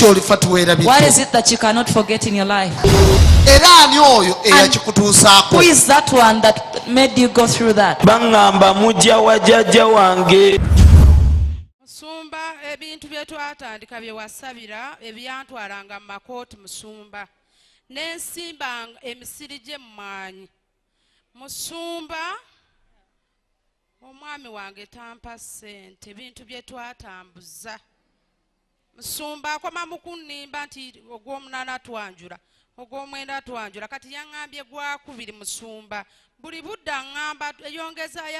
What is it that you cannot forget in your life? Who is that one that made you go through that? Musumba ebintu bye twatandika bye wasabira ebyantwalanga mu makooti Musumba n'ensimba emisiri gye mmanyi Musumba omwami wange tampa ssente ebintu bye twatambuza Musumba akoma mu kunnimba nti ogw'omunana twanjula ogw'omwenda twanjula kati yaŋŋambye gwakubiri Musumba buli budde aŋŋamba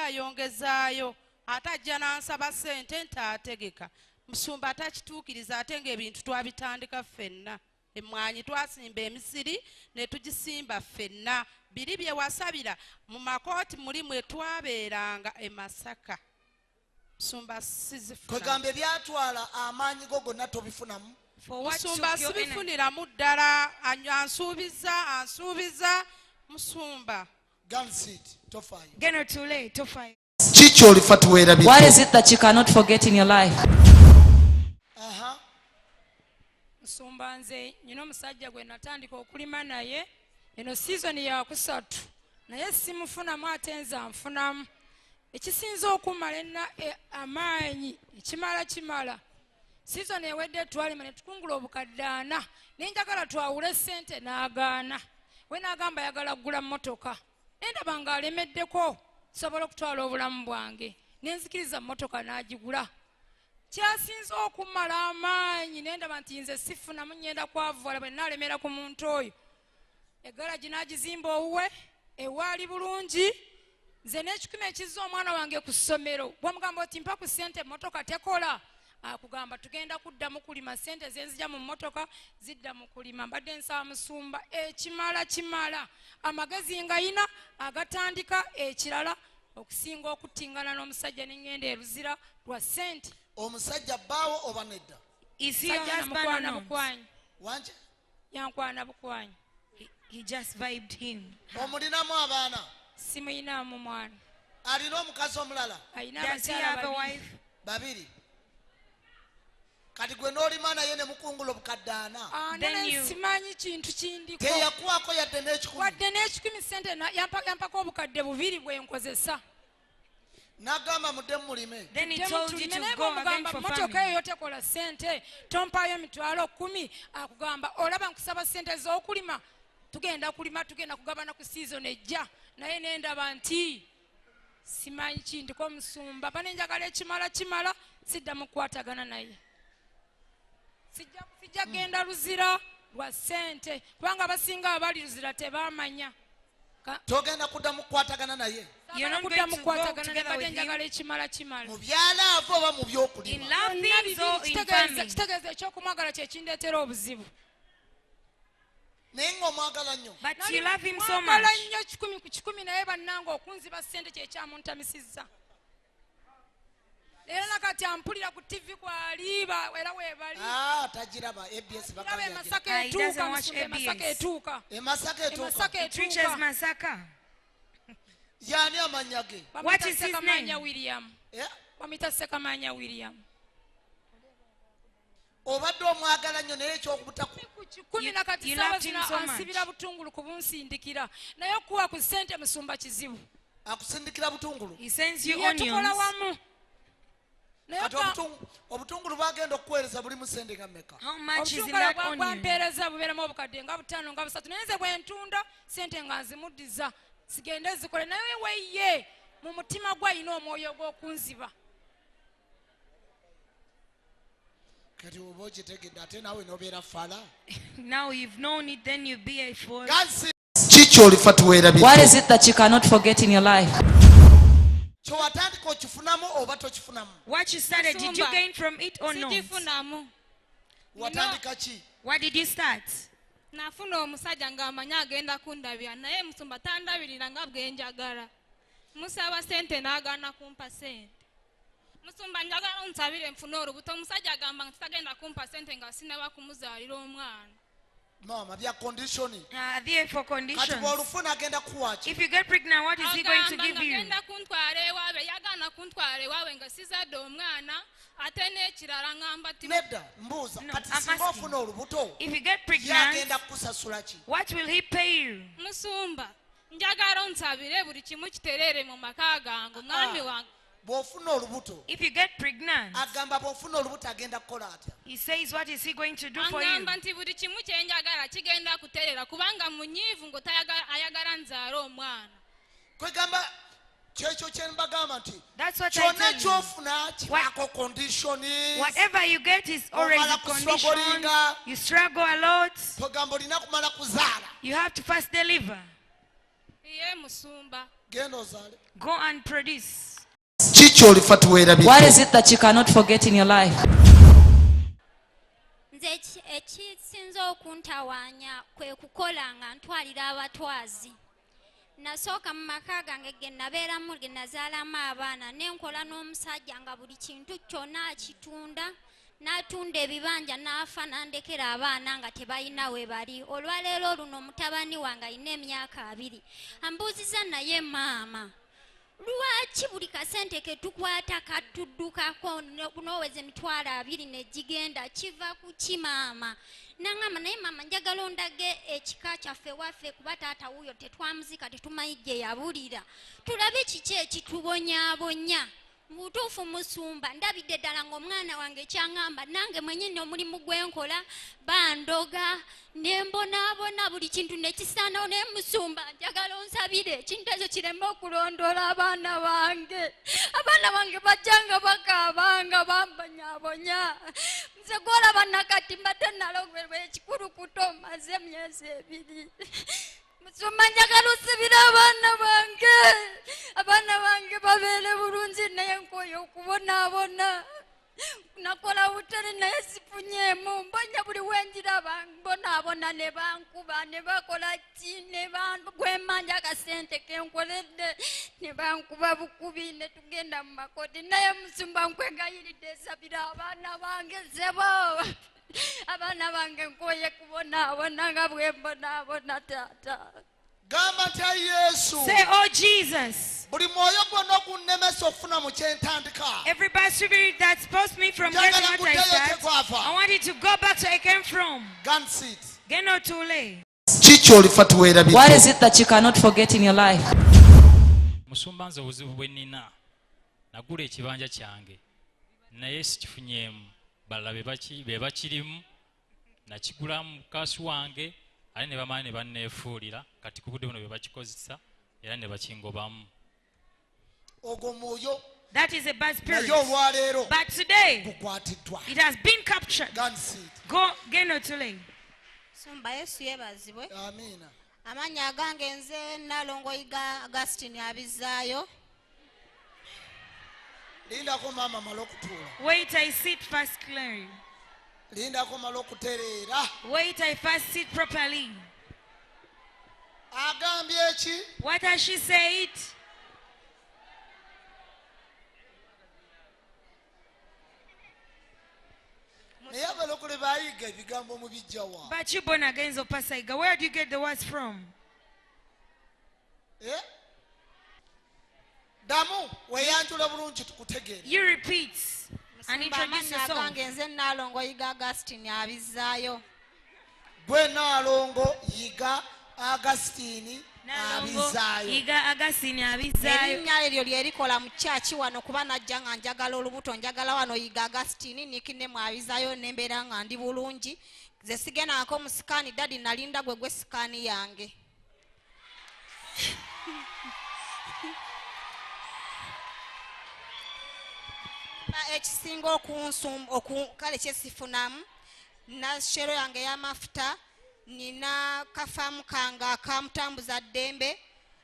ayongezaayo ate ajja n'ansaba ssente ntaategeka Musumba atakituukiriza ate ng'ebintu twabitandika ffenna emmwanyi twasimba emisiri ne tugisimba ffenna biri bye wasabira mu makooti muli mwe twabeeranga e Masaka Musumba sizifuna kwegamba ebyatwala amaanyi go gonna tobifunamu Musumba sibifuniramu ddala ansuubiza Musumba What is it that you cannot forget in your life? Musumba nze nyina omusajja gwe natandika okulima naye eno season ya kusatu naye simufunamu ate nze anfunamu ekisinza okumala amaanyi ekimala season ewedde twalima ne tukungula obukadde 4 nenjagala twawule ssente n'agaana we n'agamba yagala kugula mmotoka nendaba ng'alemeddeko sobola okutwala obulamu bwange nenzikiriza mmotoka n'agigula kyasinza okumala amaanyi nendaba nti nze sifunamu nnyenda kwavuwala bwe naalemera ku muntu oyo egalagi n'agizimba owuwe ewaali bulungi nze n'ekikumi ekizza omwana wange ku ssomero bwamugamba oti mpa ku ssente emmotoka tekola akugamba tugenda kuddamu kulima ssente zenzija mu mmotoka zidda mu kulima mbadde nsaba Musumba kimala amagezi ngayina agatandika ekirala okusinga okuttingana n'omusajja n'engenda eruzira lwa ssente omusajja bbaawo oba nedda Mukwana Bukwanyi wanje yankwana Bukwanyi he just vibed him omulinamu abaana simuyinaamu mwana alina omukazi omulala ayina abakyala babiri kati gwe n'olima naye ne mukungula obukadde 4 simanyi kintu kindiko teyakuwako yadde n'ekikumi wadde n'ekikumi ssente yampako obukadde 2 bwe nkozesa n'agamba mudde mulime mmotoka eyo tekola ssente tompaayo emitwalo 10 akugamba olaba nkusaba ssente z'okulima tugenda kulima tugenda kugabana ku season ejja naye nendaba nti simanyi kindiko Musumba banenjagala ekimala siddamu kukwatagana naye sijja genda luzira lwa ssente kubanga abasinga abali luzira tebamanya togenda kuddamu kukwatagana naye kuddamu kukwatagana naye badde njagala ekimala mu byalaavu oba mu byokulima kitegeeza ekyokumwagala kyekindeetera obuzibu naye ng'omwagala nnyo mwagala nnyo 10 ku 10 naye bannanga okunziba ssente kyekyamuntamisizza era nakati ampulira ku TV kwaliba era webali tajiraba ABS Masaka etuuka yani amanyage what is his name William wamita Sekamanya William obadde omwagala nnyo naye ekyokubutaku 10 nakati saba zina ansibira butungulu ku bunsindikira naye okuwa ku ssente Musumba kizibu akusindikira butungulu he sends you onions obutungulu bagenda okuweereza buli musende nga mmeka bwampeereza bubeeramu obukadde nga 5 nga 3 naye nze bwe ntunda ssente nga nzimuddiza sigende zikole naye weye mu mutima gw'alina omwoyo gw'okunziba kati oba okitegedde ate naawe n'obeera fala now you've known it then you be a fool What is it that you cannot forget in your life? What you started, did you gain from it or not? What did you start? Nafuna omusajja ng'amanya agenda kundabira naye Musumba tandabirira nga bwe njagala. Musaba ssente n'agaana kumpa ssente. Musumba njagala onsabire nfune olubuto omusajja agamba nti tagenda kumpa ssente nga sinaba kumuzaalira omwana. mama bya conditioning There for kati conditions. bw'olufuna agenda kuwaaki If you get pregnant, what is he going to agamba give nga you? genda kuntwala ewaabwe yagaana kuntwala ewaabwe nga sizadde omwana ate n'ekirala ŋŋamba ti nedda mbuuza No, kati I'm singa asking. ofuna olubuto If you get pregnant, yagenda kukusasula ki what will he pay you? musumba njagala onsabire buli kimu kitereere mu maka gange omwami wange bw'ofuna olubuto If you get pregnant, agamba bw'ofuna olubuto agenda kukola atya he says, what is he going to do for you? aŋŋamba nti buli kimu kye njagala kigenda kutereera kubanga munyiivu ayagala nzaala omwana kwegamba kyekyo kye mbagamba nti That's what I kyonna tell you. ky'ofuna kibaako conditioning Whatever you get is already Omala conditioned. kustrugglinga. You struggle a lot. togamba olina kumala kuzaala You have to first deliver. ye musumba genda ozaale Go and produce. ki ky'olifa tuweerabye What is it that you cannot forget in your life? nze ekisinza okuntawaanya kwe kukola nga ntwalira abatwazi nasooka mu maka gange ge nabeeramu ge nazaalamu abaana nenkola n'omusajja nga buli kintu kyonna akitunda n'atunda ebibanja n'afa n'andekera abaana nga tebalina we bali olwaleero luno mutabani wange alina emyaka 2 ambuuziza naye maama lwaki buli kasente ke tukwata katuddukako n'oweza emitwalo 2 ne gigenda kiva ku ki maama naŋŋamba naye maama njagala ondage ekika kyaffe waffe kuba taata wuuyo tetwamuzika tetumanyi gye yabulira tulabe kiki ekitubonyaabonya mu butuufu musumba ndabidde ddala ng'omwana wange kyaŋŋamba nange mwenyini omulimu gwenkola bandoga ne mbonaabona buli kintu ne kisaanawo naye musumba njagala onsabire ekintu ekyo kireme okulondoola abaana bange bajjanga bakaabanga bambonyaabonya nze gwolaba nakati mbadde nalogerwa ekikulukuto maze emyezi 2 musumba njagala osibira abaana bange babeere bulungi naye nkooye okubonaabona nakola butale naye sifunyeemu mbonya buli wenjiraba mbonaabona ne bankuba ne bakola ki ne gwemanja akasente kenkoledde ne bankuba bukubi ne tugenda mu makoti naye musumba nkwegayiridde esabira abaana bange zebo abaana bange nkooye kubonaabona nga bwe mbonaabona taata gamba nti ayi yesu Say, oh Jesus, buli mwoyo gwonna ogunnemesa okufuna mu kyentandika every bad spirit that supposed me from getting njagala what I guddeyo start, tegwava I want you to go back to where I came from. gansit Get no too late. ki ky'olifa tuweerabye What is it that you cannot forget in your life? musumba nze obuzibu bwe nnina nagula ekibanja kyange naye sikifunyeemu balala be bakirimu nakigulamu mukaasi wange ate ne bamala ne banneefuulira kati ku budde buno be bakikozesa era ne bakingobamu ogwo mwoyo That is a bad spirit. naye olwaleero But today, gukwatiddwa it has been captured. gansit Go, get no too late. sumba yesu yeebazibwe amiina amannya agange nze nalongoyiga agustin abizaayo lindako maama mala okutuula Wait, I sit first clearly. lindako mala okutereera Wait, I first sit properly. agambye eki What has she said? naye abalokole baayiga ebigambo mu bijjawa But you born again, Zopasaiga. Where do you get the words from? ddamu weeyanjula bulungi tukutegeere You repeat and musumba introduce amannya yourself. agange nze nalongoyiga agustin abizaayo gwe naalongo yiga agasitiini Nalongo, abizaayo Iga Agasini Abizaayo. erinnya eryo lyerikola mu kyaki wano kuba najja nga njagala olubuto njagala wano yiga agustin nikinemu abizaayo nembeera nga ndi bulungi ze sigendangako mu sikaani dadi nalinda gwe sikaani yange ekisinga kale kyesifunamu nina shero yange ey'amafuta nina kafaamu kange akamutambuza ddembe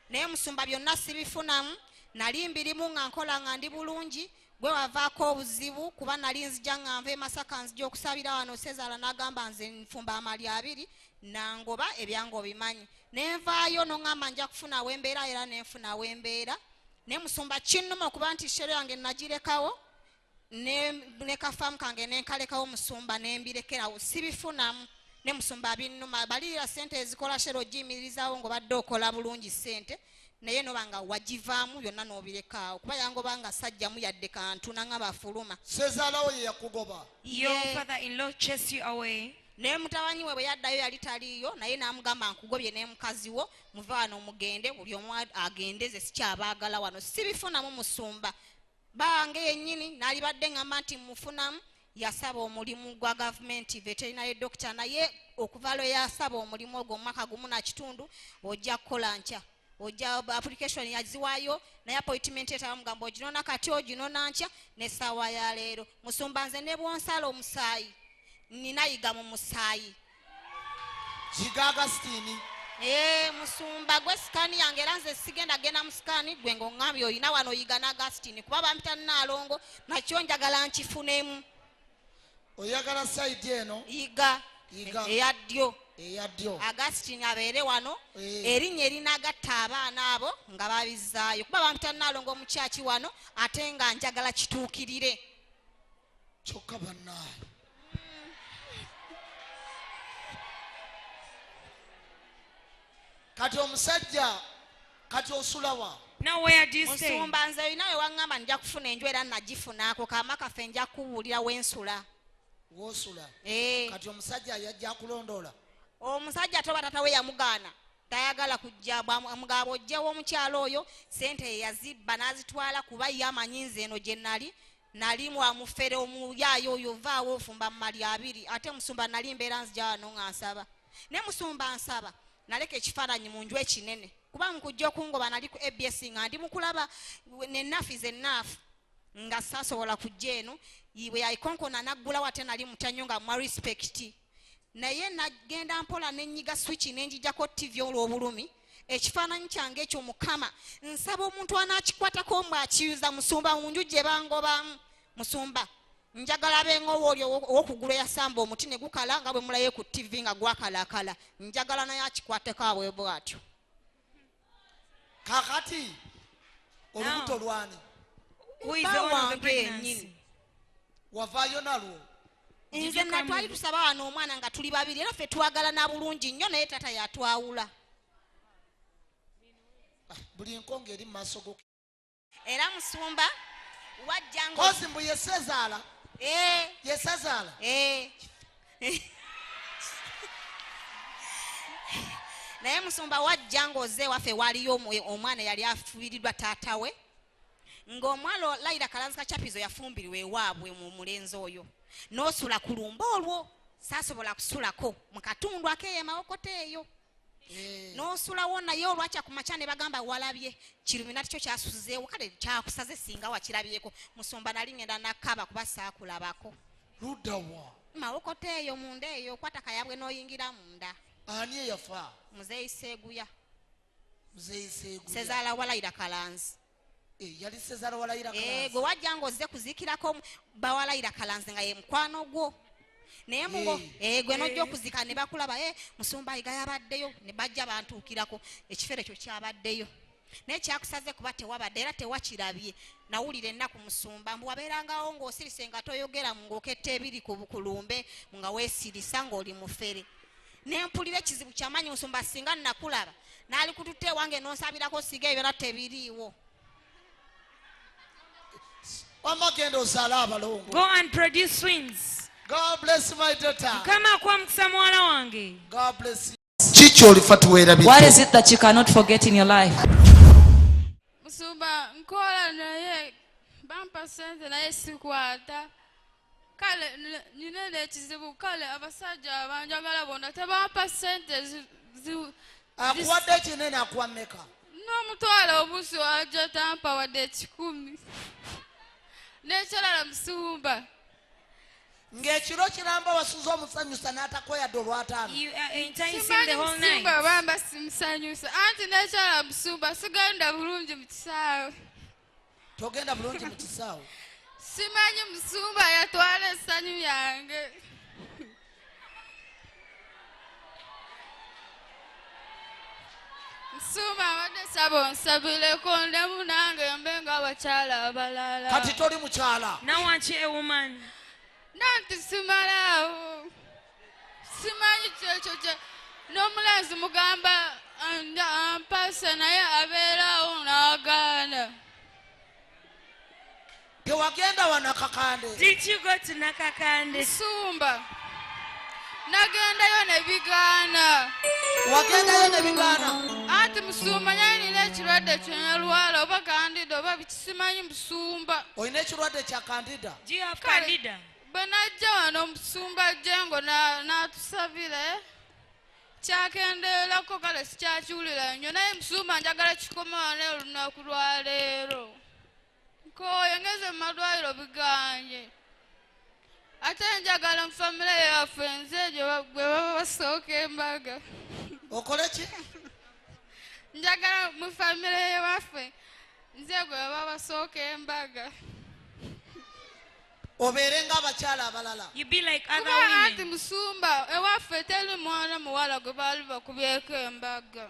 naye musumba byonna sibifunamu nali mbirimu nga nkola nga ndi bulungi gwe wavaako obuzibu kuba nali nzija nga nva emasaka nzija okusabira wano sezaala n'agamba nze nfumba amali 2 nangoba ebyange obimanyi nenvaayo noŋŋamba nja kufunawo embeera era nenfunawo embeera naye musumba kinnuma okuba nti shero yange nagirekawo ne kafaamu kange nenkalekawo musumba nembirekerawo sibifunamu ne musumba binnuma balira sente ezikola shero jimirizawo ngo badde okola bulungi sente naye no banga wagivaamu byonna n'obireka kuba yango banga sajjamu yadde kantu nanga bafuluma sezaalawo ye yakugoba Your father-in-law chased you away. naye mutabanyi we bwe yaddayo yali taliyo naye n'amugamba nkugobye ne mukazi wo muve wano mugende buli omu agendeze sikyabaagala wano sibifunamu musumba bange yennyini naali badde ngamba nti mufunamu yasaba omulimu gwa gavumenti veterinary doctor naye okuva lwe yasaba omulimu ogwo omwaka gumu na kitundu ojja kukola nkya ojja application yaziwayo naye appointment etabamugamba oginona kati oginona nkya n'essaawa ya leero musumba nze ne bwonsala omusaayi ninayiga mu musaayi Agustine musumba gwe sikani yange era nze sigenda genda mu sikani gwe ng'oŋŋambye oyina wano oyiga na Agustine kuba bampita Naalongo nakyo njagala nkifunemu oyagala side eno yiga eyaddyo Agustine abeere wano erinnya erinagatta abaana abo nga babizzaayo kuba bampita Naalongo mu kyaki wano ate nga njagala kituukirire kyokka bannaabe kati omusajja kati osulawa Now where do you stay? musumba nze olina we waŋŋamba nja kufuna enju era nagifunaako kaama kaffe nja kuwulira wensula wosula Eh. kati omusajja yajja kulondoola omusajja toba tata we yamugaana tayagala kujja amugamba ojjewo omukyalo oyo sente yazibba n'azitwala kuba ye amanyi nze eno gye nali mwamufere omuyaayo oyo vaawo ofumba mu mali abiri ate musumba nali mbeera nzija wano nga nsaba ne musumba nsaba naleka ekifaananyi mu nju ekinene kuba nkujja okungoba nali ku ABS nga ndi mukulaba nennafu zennaafu nga saasobola kujja eno bwe yayikonkona naggulawo ate nali mutanyo nga mwa respect naye nagenda mpola nenyiga switch nenjijjako TV olw'obulumi ekifaananyi kyange ekyo mukama nsaba omuntu anaakikwatako mbw'akiyuza musumba mu nju gye bangobamu musumba njagala beng'owo oli ow'okugulu eyasamba omuti ne gukala nga bwe mulaye ku TV nga gwakalakala njagala naye akikwateko abwe bw'atyo kakati olubuto lwani Who is the one of the pregnancy? wavaayo nalwo nze natwali tusaba wano omwana nga tuli babiri era ffe twagala na bulungi nnyo naye tata yatwawula buli nkonga eri mu maaso go era musumba wajja ngo kozi mbu yesezaala yesezaala naye musumba wajja ng'oze waffe waliyo omwana yali afubiridwa taata we ng'omwalo Laira Kalanzika Chapizo yafumbirwa ewaabwe mu mulenzi oyo n'osula ku lumba olwo saasobola kusulako mu katundu akeeyo emawokota eyo n'osulawo naye olwakya ku makya ne bagamba walabye kirumina tikyo kyasuzeewo kale kyakusaze singa wakirabyeko musumba nali ngenda nakaba kuba saakulabako luddawa mawokota eyo munda eyo kwata kayabwe n'oyingira munda ani eyafa muzeeyi Seeguya muzeeyi Seeguya sezaala wa Laira Kalanzi yali sezaala wa Laira Kalanzi gwe wajja ng'ozze kuziikirako bawa Laira Kalanzi nga ye mukwano gwo naye mugo gwe n'ojja okuzika ne bakulaba musumba ayiga yabaddeyo ne bajja bantuukirako ekifere ekyo kyabaddeyo naye kyakusaze kuba tewabadde era tewakirabye nawulira ennaku musumba mbu wabeerangawo ng'osirise nga toyogera ng'oketta ebiri ku bukulumbe nga weesirisa ng'oli mufere ne mpulira ekizibu kyamaanyi musumba singa nakulaba naali kututte ewange n'onsabirako siga ebyo era tebiriiwo wamagenda ozaala abalongo Go and produce twins. God bless my daughter Kama kwa mkisa mwana wange. God bless you kiki olifa tuweerabye What is it that you cannot forget in your life? musumba nkola naye bampa sente naye sikwata kale nina n'ekizibu kale abasajja abanjagala bonna tebampa sente akuwadde ekinene akuwa mmeka n'omutwalo obusu ajja tampa wadde 10 n'ekirala musumba ng'ekiro kiramba wasuza omusanyusa n'atakoyadde olwataano You are enticing the whole night. musumba bamba simusanyusa anti n'ekirala musumba sigenda bulungi mu kisaawe togenda bulungi mu kisaawe simanyi musumba yatwala essanyu yange musumba abadde saba onsabireko ndemu nange mbe ng'abakyala abalala kati toli mukyala Now want you a woman. nanti simalaawo simanyi n'omulenzi mugamba ampase naye abeerawo n'agaana. Tewagenda wa Nakakande. Did you go to Nakakande? Musumba. Nagendayo ne bigaana. Wagendayo ne bigaana. Ati Musumba naye nina ekirwadde ky'Enalwala oba Candida oba bikisimanyi Musumba. Oyina ekirwadde kya Candida? Do you have Candida? Bwe najja wano Musumba Jengo n'atusabira kyakendeerako kale sikyakiwulira nnyo naye Musumba njagala kikomewo n'olunaku lwa leero. Nkooye ngeze mu malwaliro biganye. Ate njagala mu famire yaffe nze egyo bwe baba basooka embaga. Okole ki? Njagala mu famire yaffe nze gwe baba basooka embaga. Obeere ng'abakyala abalala. You be like other Kuba ati women. Musumba ewaffe teri mwana muwala gwe baali bakubyeko embaga.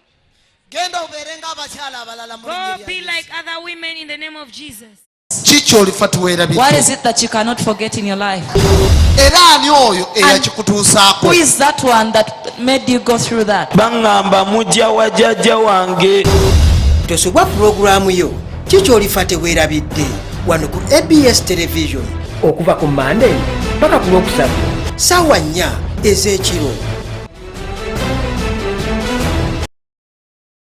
Genda obeere ng'abakyala abalala mu linnya Go lya be Yesu. like other women in the name of Jesus. Kiki olifa tuweerabidde? What is it that you cannot forget in your life? Era ani oyo eyakikutuusaako? Who is that one that made you go through that? Bangamba mujja wa jjajja wange. Tosubwa pulogulaamu yo kiki olifa teweerabidde wano ku ABS television okuva ku Monday paka ku Lwokusatu ssaawa 4 ez'ekiro.